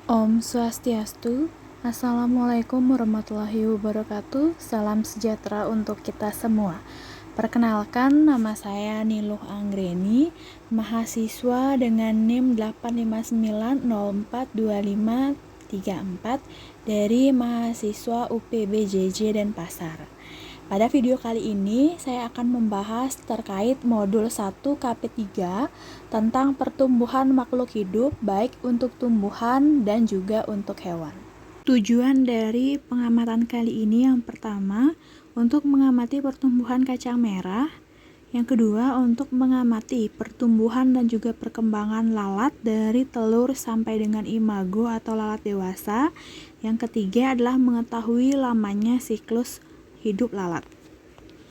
Om Swastiastu. Assalamualaikum warahmatullahi wabarakatuh. Salam sejahtera untuk kita semua. Perkenalkan, nama saya Niluh Anggreni, mahasiswa dengan NIM 859042534 dari mahasiswa UPBJJ Denpasar. Pada video kali ini, saya akan membahas terkait modul 1 KP3 tentang pertumbuhan makhluk hidup baik untuk tumbuhan dan juga untuk hewan. Tujuan dari pengamatan kali ini yang pertama, untuk mengamati pertumbuhan kacang merah. Yang kedua, untuk mengamati pertumbuhan dan juga perkembangan lalat dari telur sampai dengan imago atau lalat dewasa. Yang ketiga adalah mengetahui lamanya siklus hidup lalat.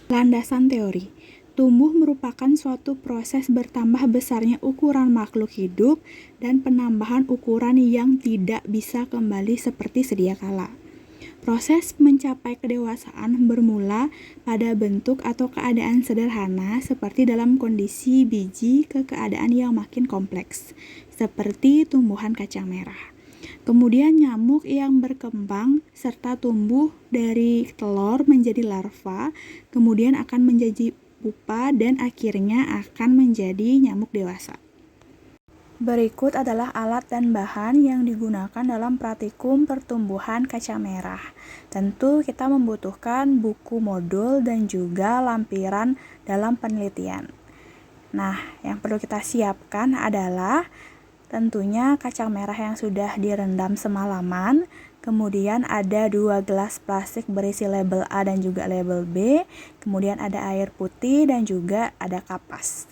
Landasan teori. Tumbuh merupakan suatu proses bertambah besarnya ukuran makhluk hidup dan penambahan ukuran yang tidak bisa kembali seperti sedia kala. Proses mencapai kedewasaan bermula pada bentuk atau keadaan sederhana seperti dalam kondisi biji ke keadaan yang makin kompleks, seperti tumbuhan kacang merah. Kemudian nyamuk yang berkembang serta tumbuh dari telur menjadi larva, kemudian akan menjadi pupa dan akhirnya akan menjadi nyamuk dewasa. Berikut adalah alat dan bahan yang digunakan dalam praktikum pertumbuhan kacang merah. Tentu kita membutuhkan buku modul dan juga lampiran dalam penelitian. Nah, yang perlu kita siapkan adalah tentunya kacang merah yang sudah direndam semalaman, kemudian ada 2 gelas plastik berisi label A dan juga label B, kemudian ada air putih dan juga ada kapas.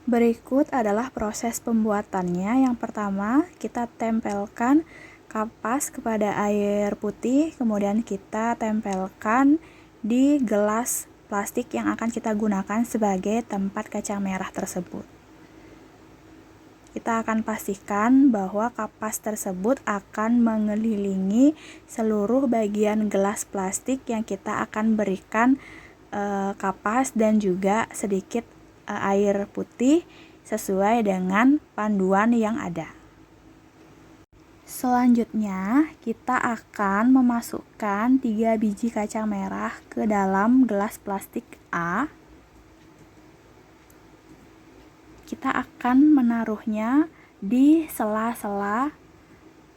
Berikut adalah proses pembuatannya. Yang pertama, kita tempelkan kapas kepada air putih, kemudian kita tempelkan di gelas plastik yang akan kita gunakan sebagai tempat kacang merah tersebut. Kita akan pastikan bahwa kapas tersebut akan mengelilingi seluruh bagian gelas plastik yang kita akan berikan kapas dan juga sedikit air putih sesuai dengan panduan yang ada. Selanjutnya, kita akan memasukkan 3 biji kacang merah ke dalam gelas plastik A. Kita akan menaruhnya di sela-sela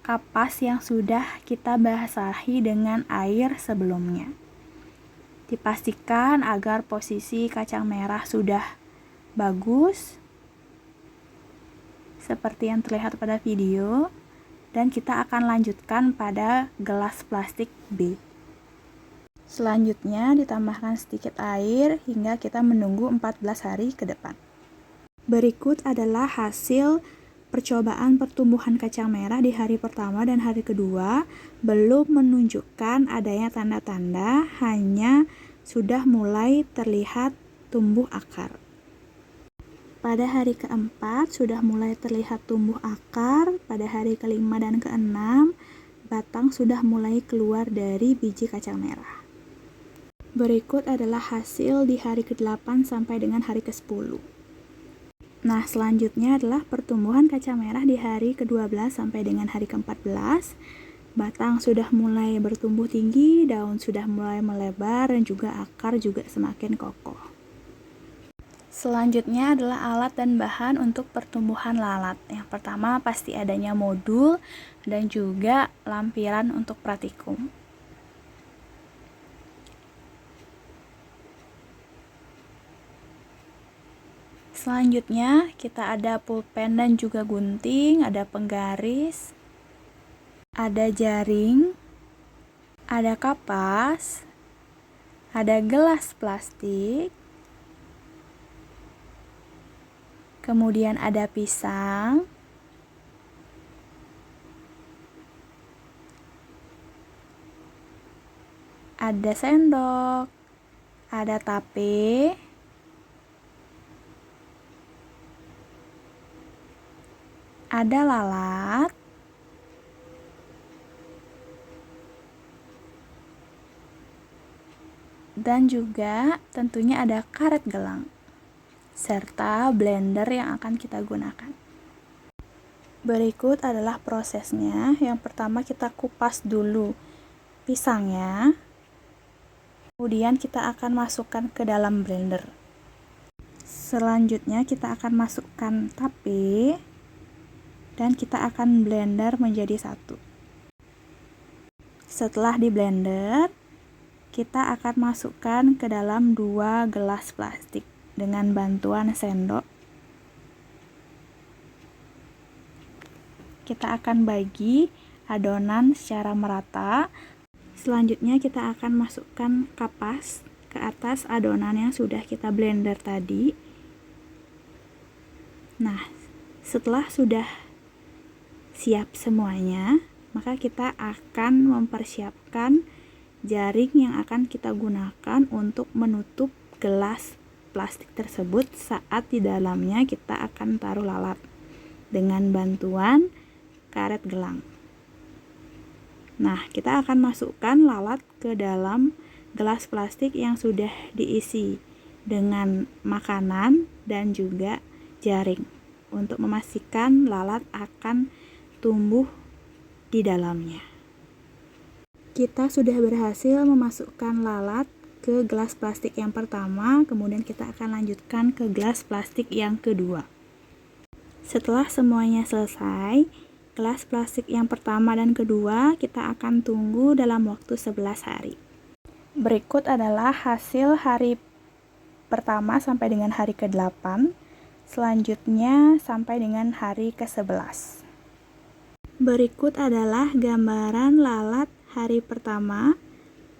kapas yang sudah kita basahi dengan air sebelumnya. Dipastikan agar posisi kacang merah sudah bagus seperti yang terlihat pada video, dan kita akan lanjutkan pada gelas plastik B. Selanjutnya ditambahkan sedikit air hingga kita menunggu 14 hari ke depan. Berikut adalah hasil percobaan pertumbuhan kacang merah di hari pertama dan hari kedua. Belum menunjukkan adanya tanda-tanda, hanya sudah mulai terlihat tumbuh akar. Pada hari keempat sudah mulai terlihat tumbuh akar, pada hari kelima dan keenam batang sudah mulai keluar dari biji kacang merah. Berikut adalah hasil di hari ke-8 sampai dengan hari ke-10. Nah, selanjutnya adalah pertumbuhan kacang merah di hari ke-12 sampai dengan hari ke-14. Batang sudah mulai bertumbuh tinggi, daun sudah mulai melebar, dan juga akar juga semakin kokoh. Selanjutnya adalah alat dan bahan untuk pertumbuhan lalat. Yang pertama pasti adanya modul dan juga lampiran untuk praktikum. Selanjutnya kita ada pulpen dan juga gunting, ada penggaris, ada jaring, ada kapas, ada gelas plastik, kemudian ada pisang, ada sendok, ada tape, ada lalat, dan juga tentunya ada karet gelang serta blender yang akan kita gunakan. Berikut adalah prosesnya. Yang pertama kita kupas dulu pisangnya. Kemudian kita akan masukkan ke dalam blender. Selanjutnya kita akan masukkan tape dan kita akan blender menjadi satu. Setelah di blender, kita akan masukkan ke dalam 2 gelas plastik dengan bantuan sendok. Kita akan bagi adonan secara merata. Selanjutnya kita akan masukkan kapas ke atas adonan yang sudah kita blender tadi. Nah, setelah sudah siap semuanya, maka kita akan mempersiapkan jaring yang akan kita gunakan untuk menutup gelas plastik tersebut saat di dalamnya kita akan taruh lalat dengan bantuan karet gelang. Nah, kita akan masukkan lalat ke dalam gelas plastik yang sudah diisi dengan makanan dan juga jaring untuk memastikan lalat akan tumbuh di dalamnya. Kita sudah berhasil memasukkan lalat ke gelas plastik yang pertama, kemudian kita akan lanjutkan ke gelas plastik yang kedua. Setelah semuanya selesai, gelas plastik yang pertama dan kedua kita akan tunggu dalam waktu 11 hari. Berikut adalah hasil hari pertama sampai dengan hari ke-8, selanjutnya sampai dengan hari ke-11. Berikut adalah gambaran lalat hari pertama,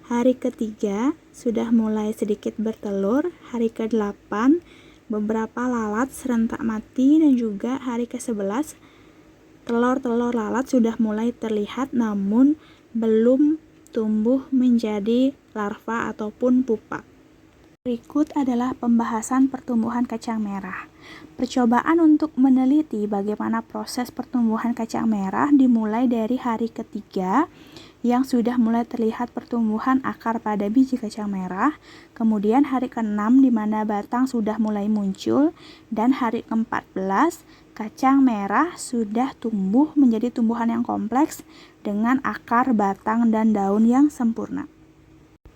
hari ketiga sudah mulai sedikit bertelur, hari ke-8 beberapa lalat serentak mati, dan juga hari ke-11 telur-telur lalat sudah mulai terlihat namun belum tumbuh menjadi larva ataupun pupa. Berikut adalah pembahasan pertumbuhan kacang merah. Percobaan untuk meneliti bagaimana proses pertumbuhan kacang merah dimulai dari hari ketiga yang sudah mulai terlihat pertumbuhan akar pada biji kacang merah, kemudian hari ke-6 di mana batang sudah mulai muncul, dan hari ke-14 kacang merah sudah tumbuh menjadi tumbuhan yang kompleks dengan akar, batang, dan daun yang sempurna.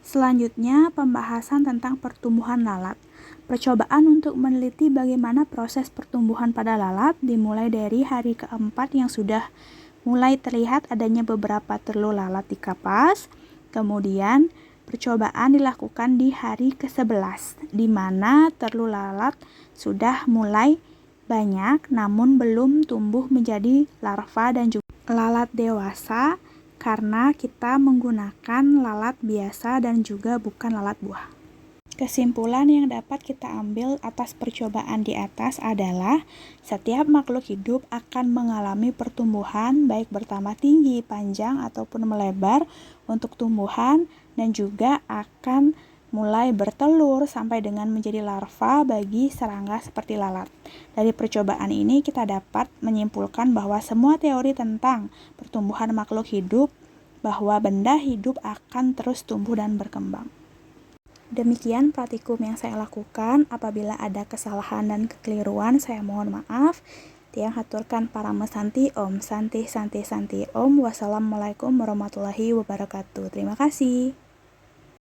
Selanjutnya, pembahasan tentang pertumbuhan lalat. Percobaan untuk meneliti bagaimana proses pertumbuhan pada lalat dimulai dari hari ke-4 yang sudah mulai terlihat adanya beberapa telur lalat di kapas. Kemudian, percobaan dilakukan di hari ke-11, di mana telur lalat sudah mulai banyak namun belum tumbuh menjadi larva dan juga lalat dewasa karena kita menggunakan lalat biasa dan juga bukan lalat buah. Kesimpulan yang dapat kita ambil atas percobaan di atas adalah setiap makhluk hidup akan mengalami pertumbuhan baik bertambah tinggi, panjang, ataupun melebar untuk tumbuhan, dan juga akan mulai bertelur sampai dengan menjadi larva bagi serangga seperti lalat. Dari percobaan ini kita dapat menyimpulkan bahwa semua teori tentang pertumbuhan makhluk hidup bahwa benda hidup akan terus tumbuh dan berkembang. Demikian praktikum yang saya lakukan. Apabila ada kesalahan dan kekeliruan, saya mohon maaf. Tiang haturkan para mesanti Om. Santi Santi Santi Om. Wassalamualaikum warahmatullahi wabarakatuh. Terima kasih.